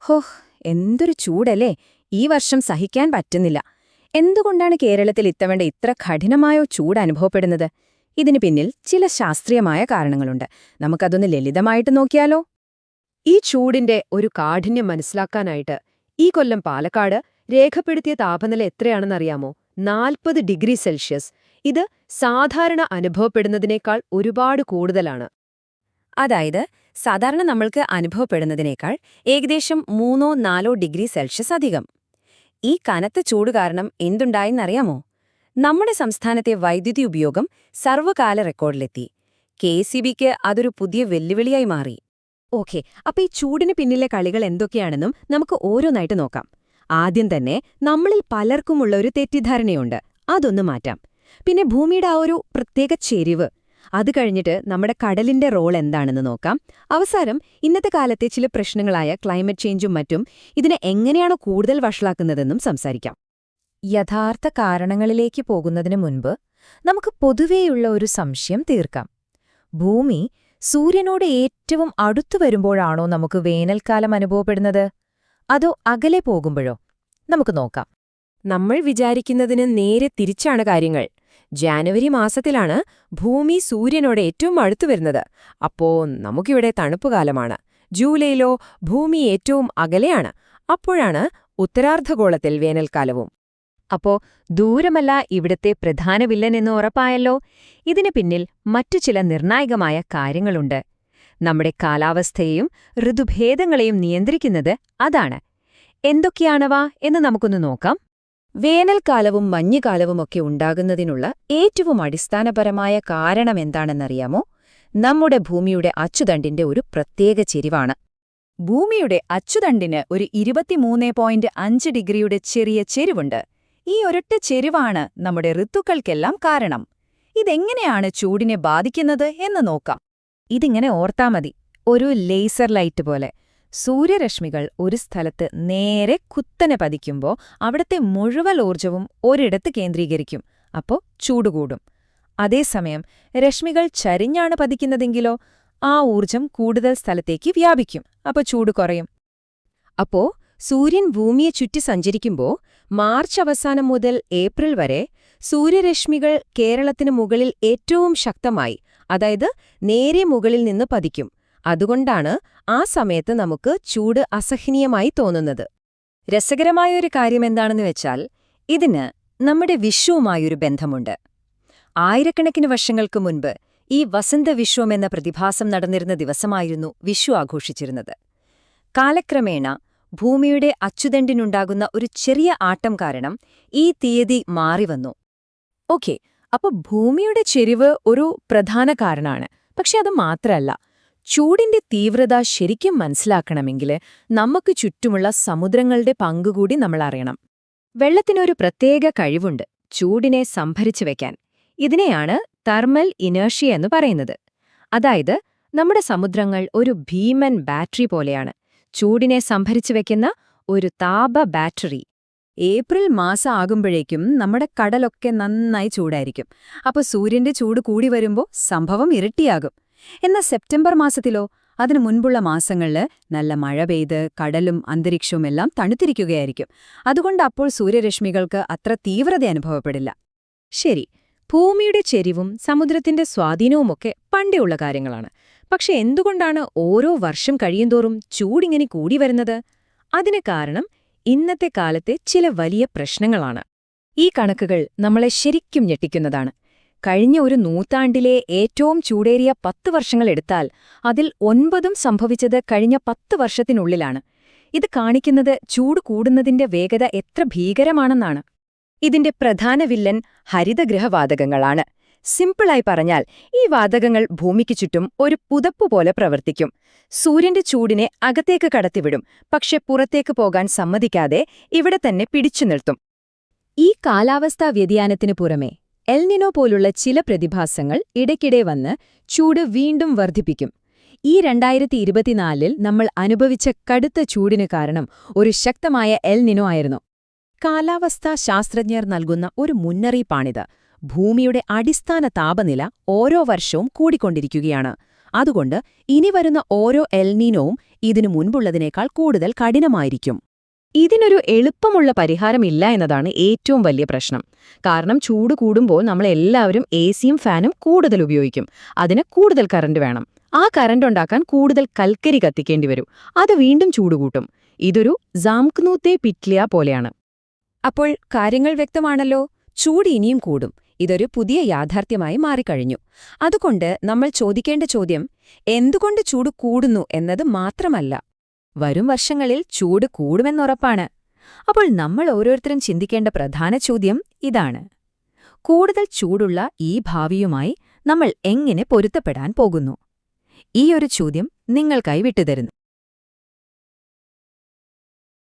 ഹോഹ്, എന്തൊരു ചൂടല്ലേ! ഈ വർഷം സഹിക്കാൻ പറ്റുന്നില്ല. എന്തുകൊണ്ടാണ് കേരളത്തിൽ ഇത്തവണ ഇത്ര കഠിനമായോ ചൂട് അനുഭവപ്പെടുന്നത്? ഇതിനു പിന്നിൽ ചില ശാസ്ത്രീയമായ കാരണങ്ങളുണ്ട്. നമുക്കതൊന്ന് ലളിതമായിട്ട് നോക്കിയാലോ? ഈ ചൂടിന്റെ ഒരു കാഠിന്യം മനസ്സിലാക്കാനായിട്ട് ഈ കൊല്ലം പാലക്കാട് രേഖപ്പെടുത്തിയ താപനില എത്രയാണെന്നറിയാമോ? 40 ഡിഗ്രി സെൽഷ്യസ്. ഇത് സാധാരണ അനുഭവപ്പെടുന്നതിനേക്കാൾ ഒരുപാട് കൂടുതലാണ്. അതായത് സാധാരണ നമ്മൾക്ക് അനുഭവപ്പെടുന്നതിനേക്കാൾ ഏകദേശം 3-4 ഡിഗ്രി സെൽഷ്യസ് അധികം. ഈ കനത്ത ചൂട് കാരണം എന്തുണ്ടായെന്നറിയാമോ? നമ്മുടെ സംസ്ഥാനത്തെ വൈദ്യുതി ഉപയോഗം സർവ്വകാല റെക്കോർഡിലെത്തി. KECBക്ക് അതൊരു പുതിയ വെല്ലുവിളിയായി മാറി. ഓക്കെ, അപ്പൊ ഈ ചൂടിന് പിന്നിലെ കളികൾ എന്തൊക്കെയാണെന്നും നമുക്ക് ഓരോന്നായിട്ട് നോക്കാം. ആദ്യം തന്നെ നമ്മളിൽ പലർക്കുമുള്ള ഒരു തെറ്റിദ്ധാരണയുണ്ട്, അതൊന്ന് മാറ്റാം. പിന്നെ ഭൂമിയുടെ ആ ഒരു പ്രത്യേക ചെരിവ്, അത് കഴിഞ്ഞിട്ട് നമ്മുടെ കടലിന്റെ റോൾ എന്താണെന്ന് നോക്കാം. അവസാനം ഇന്നത്തെ കാലത്തെ ചില പ്രശ്നങ്ങളായ ക്ലൈമറ്റ് ചേഞ്ചും മറ്റും ഇതിനെ എങ്ങനെയാണ് കൂടുതൽ വഷളാക്കുന്നതെന്നും സംസാരിക്കാം. യഥാർത്ഥ കാരണങ്ങളിലേക്ക് പോകുന്നതിന് മുൻപ് നമുക്ക് പൊതുവേയുള്ള ഒരു സംശയം തീർക്കാം. ഭൂമി സൂര്യനോട് ഏറ്റവും അടുത്തു വരുമ്പോഴാണോ നമുക്ക് വേനൽക്കാലം അനുഭവപ്പെടുന്നത്, അതോ അകലെ പോകുമ്പോഴോ? നമുക്ക് നോക്കാം. നമ്മൾ വിചാരിക്കുന്നതിന് നേരെ തിരിച്ചാണ് കാര്യങ്ങൾ. ജാനുവരി മാസത്തിലാണ് ഭൂമി സൂര്യനോട് ഏറ്റവും അടുത്തു വരുന്നത്. അപ്പോ നമുക്കിവിടെ തണുപ്പുകാലമാണ്. ജൂലൈയിലോ ഭൂമി ഏറ്റവും അകലെയാണ്. അപ്പോഴാണ് ഉത്തരാർദ്ധഗോളത്തിൽ വേനൽക്കാലവും. അപ്പോ ദൂരമല്ല ഇവിടുത്തെ പ്രധാന വില്ലൻ എന്ന് ഉറപ്പായല്ലോ. ഇതിനു പിന്നിൽ മറ്റു ചില നിർണായകമായ കാര്യങ്ങളുണ്ട്. നമ്മുടെ കാലാവസ്ഥയെയും ഋതുഭേദങ്ങളെയും നിയന്ത്രിക്കുന്നത് അതാണ്. എന്തൊക്കെയാണവ എന്ന് നമുക്കൊന്ന് നോക്കാം. വേനൽക്കാലവും മഞ്ഞുകാലവുമൊക്കെ ഉണ്ടാകുന്നതിനുള്ള ഏറ്റവും അടിസ്ഥാനപരമായ കാരണമെന്താണെന്നറിയാമോ? നമ്മുടെ ഭൂമിയുടെ അച്ചുതണ്ടിന്റെ ഒരു പ്രത്യേക ചെരിവാണ്. ഭൂമിയുടെ അച്ചുതണ്ടിന് ഒരു 23.5 ഡിഗ്രിയുടെ ചെറിയ ചെരിവുണ്ട്. ഈ ഒരൊറ്റ ചെരിവാണ് നമ്മുടെ ഋതുക്കൾക്കെല്ലാം കാരണം. ഇതെങ്ങനെയാണ് ചൂടിനെ ബാധിക്കുന്നത് എന്ന് നോക്കാം. ഇതിങ്ങനെ ഓർത്താ മതി, ഒരു ലേസർ ലൈറ്റ് പോലെ. സൂര്യരശ്മികൾ ഒരു സ്ഥലത്ത് നേരെ കുത്തനെ പതിക്കുമ്പോൾ അവിടത്തെ മുഴുവൻ ഊർജ്ജവും ഒരിടത്ത് കേന്ദ്രീകരിക്കും. അപ്പോൾ ചൂട് കൂടും. അതേസമയം രശ്മികൾ ചരിഞ്ഞാണ് പതിക്കുന്നതെങ്കിലോ ആ ഊർജ്ജം കൂടുതൽ സ്ഥലത്തേക്ക് വ്യാപിക്കും. അപ്പോൾ ചൂട് കുറയും. അപ്പോ സൂര്യൻ ഭൂമിയെ ചുറ്റി സഞ്ചരിക്കുമ്പോൾ മാർച്ച് അവസാനം മുതൽ ഏപ്രിൽ വരെ സൂര്യരശ്മികൾ കേരളത്തിന് മുകളിൽ ഏറ്റവും ശക്തമായി, അതായത് നേരെ മുകളിൽ നിന്ന് പതിക്കും. അതുകൊണ്ടാണ് ആ സമയത്ത് നമുക്ക് ചൂട് അസഹനീയമായി തോന്നുന്നത്. രസകരമായൊരു കാര്യമെന്താണെന്ന് വെച്ചാൽ, ഇതിന് നമ്മുടെ വിഷുവുമായൊരു ബന്ധമുണ്ട്. ആയിരക്കണക്കിന് വർഷങ്ങൾക്ക് മുൻപ് ഈ വസന്തവിശ്വം എന്ന പ്രതിഭാസം നടന്നിരുന്ന ദിവസമായിരുന്നു വിഷു ആഘോഷിച്ചിരുന്നത്. കാലക്രമേണ ഭൂമിയുടെ അച്ചുതണ്ടിനുണ്ടാകുന്ന ഒരു ചെറിയ ആട്ടം കാരണം ഈ തീയതി മാറിവന്നു. ഓക്കെ, അപ്പൊ ഭൂമിയുടെ ചെരിവ് ഒരു പ്രധാന കാരണമാണ്. പക്ഷെ അത് മാത്രമല്ല, ചൂടിന്റെ തീവ്രത ശരിക്കും മനസ്സിലാക്കണമെങ്കിൽ നമുക്ക് ചുറ്റുമുള്ള സമുദ്രങ്ങളുടെ പങ്കുകൂടി നമ്മൾ അറിയണം. വെള്ളത്തിനൊരു പ്രത്യേക കഴിവുണ്ട് ചൂടിനെ സംഭരിച്ചു വയ്ക്കാൻ. ഇതിനെയാണ് തെർമൽ ഇനേർഷ്യ എന്ന് പറയുന്നത്. അതായത് നമ്മുടെ സമുദ്രങ്ങൾ ഒരു ഭീമൻ ബാറ്ററി പോലെയാണ്, ചൂടിനെ സംഭരിച്ചു വയ്ക്കുന്ന ഒരു താപ ബാറ്ററി. ഏപ്രിൽ മാസം ആകുമ്പോഴേക്കും നമ്മുടെ കടലൊക്കെ നന്നായി ചൂടായിരിക്കും. അപ്പോൾ സൂര്യന്റെ ചൂട് കൂടി വരുമ്പോൾ സംഭവം ഇരട്ടിയാകും. എന്നാൽ സെപ്റ്റംബർ മാസത്തിലോ അതിനു മുൻപുള്ള മാസങ്ങളിൽ നല്ല മഴ പെയ്ത് കടലും അന്തരീക്ഷവും എല്ലാം തണുത്തിരിക്കുകയായിരിക്കും. അതുകൊണ്ട് അപ്പോൾ സൂര്യരശ്മികൾക്ക് അത്ര തീവ്രത അനുഭവപ്പെടില്ല. ശരി, ഭൂമിയുടെ ചെരിവും സമുദ്രത്തിന്റെ സ്വാധീനവുമൊക്കെ പണ്ടേയുള്ള കാര്യങ്ങളാണ്. പക്ഷെ എന്തുകൊണ്ടാണ് ഓരോ വർഷം കഴിയുന്തോറും ചൂടിങ്ങനെ കൂടി വരുന്നത്? അതിന് കാരണം ഇന്നത്തെ കാലത്തെ ചില വലിയ പ്രശ്നങ്ങളാണ്. ഈ കണക്കുകൾ നമ്മളെ ശരിക്കും ഞെട്ടിക്കുന്നതാണ്. കഴിഞ്ഞ ഒരു നൂറ്റാണ്ടിലെ ഏറ്റവും ചൂടേറിയ 10 വർഷങ്ങൾ എടുത്താൽ അതിൽ 9 സംഭവിച്ചത് കഴിഞ്ഞ 10 വർഷത്തിനുള്ളിലാണ്. ഇത് കാണിക്കുന്നത് ചൂട് കൂടുന്നതിന്റെ വേഗത എത്ര ഭീകരമാണെന്നാണ്. ഇതിന്റെ പ്രധാന വില്ലൻ ഹരിതഗൃഹവാതകങ്ങളാണ്. സിമ്പിളായി പറഞ്ഞാൽ ഈ വാതകങ്ങൾ ഭൂമിക്ക് ചുറ്റും ഒരു പുതപ്പുപോലെ പ്രവർത്തിക്കും. സൂര്യന്റെ ചൂടിനെ അകത്തേക്ക് കടത്തിവിടും, പക്ഷെ പുറത്തേക്ക് പോകാൻ സമ്മതിക്കാതെ ഇവിടെ തന്നെ പിടിച്ചു നിർത്തും. ഈ കാലാവസ്ഥാ വ്യതിയാനത്തിനു പുറമെ എൽനിനോ പോലുള്ള ചില പ്രതിഭാസങ്ങൾ ഇടയ്ക്കിടെ വന്ന് ചൂട് വീണ്ടും വർദ്ധിപ്പിക്കും. ഈ 2024-ൽ നമ്മൾ അനുഭവിച്ച കടുത്ത ചൂടിന് കാരണം ഒരു ശക്തമായ എൽനിനോ ആയിരുന്നു. കാലാവസ്ഥാ ശാസ്ത്രജ്ഞർ നൽകുന്ന ഒരു മുന്നറിയിപ്പാണിത്. ഭൂമിയുടെ അടിസ്ഥാന താപനില ഓരോ വർഷവും കൂടിക്കൊണ്ടിരിക്കുകയാണ്. അതുകൊണ്ട് ഇനി വരുന്ന ഓരോ എൽനീനോവും ഇതിനു മുൻപുള്ളതിനേക്കാൾ കൂടുതൽ കഠിനമായിരിക്കും. ഇതിനൊരു എളുപ്പമുള്ള പരിഹാരമില്ല എന്നതാണ് ഏറ്റവും വലിയ പ്രശ്നം. കാരണം ചൂട് കൂടുമ്പോൾ നമ്മളെല്ലാവരും എസിയും ഫാനും കൂടുതൽ ഉപയോഗിക്കും. അതിന് കൂടുതൽ കറന്റ് വേണം. ആ കറന്റ് ഉണ്ടാക്കാൻ കൂടുതൽ കൽക്കരി കത്തിക്കേണ്ടി വരും. അത് വീണ്ടും ചൂട് കൂട്ടും. ഇതൊരു സാംക്നൂത്തെ പിറ്റ്ലിയ പോലെയാണ്. അപ്പോൾ കാര്യങ്ങൾ വ്യക്തമാണല്ലോ. ചൂട് ഇനിയും കൂടും. ഇതൊരു പുതിയ യാഥാർത്ഥ്യമായി മാറിക്കഴിഞ്ഞു. അതുകൊണ്ട് നമ്മൾ ചോദിക്കേണ്ട ചോദ്യം എന്തുകൊണ്ട് ചൂട് കൂടുന്നു എന്നത് മാത്രമല്ല. വരും വർഷങ്ങളിൽ ചൂട് കൂടുമെന്നുറപ്പാണ്. അപ്പോൾ നമ്മൾ ഓരോരുത്തരും ചിന്തിക്കേണ്ട പ്രധാന ചോദ്യം ഇതാണ്: കൂടുതൽ ചൂടുള്ള ഈ ഭാവിയുമായി നമ്മൾ എങ്ങനെ പൊരുത്തപ്പെടാൻ പോകുന്നു? ഈ ഒരു ചോദ്യം നിങ്ങൾക്കായി വിട്ടുതരുന്നു.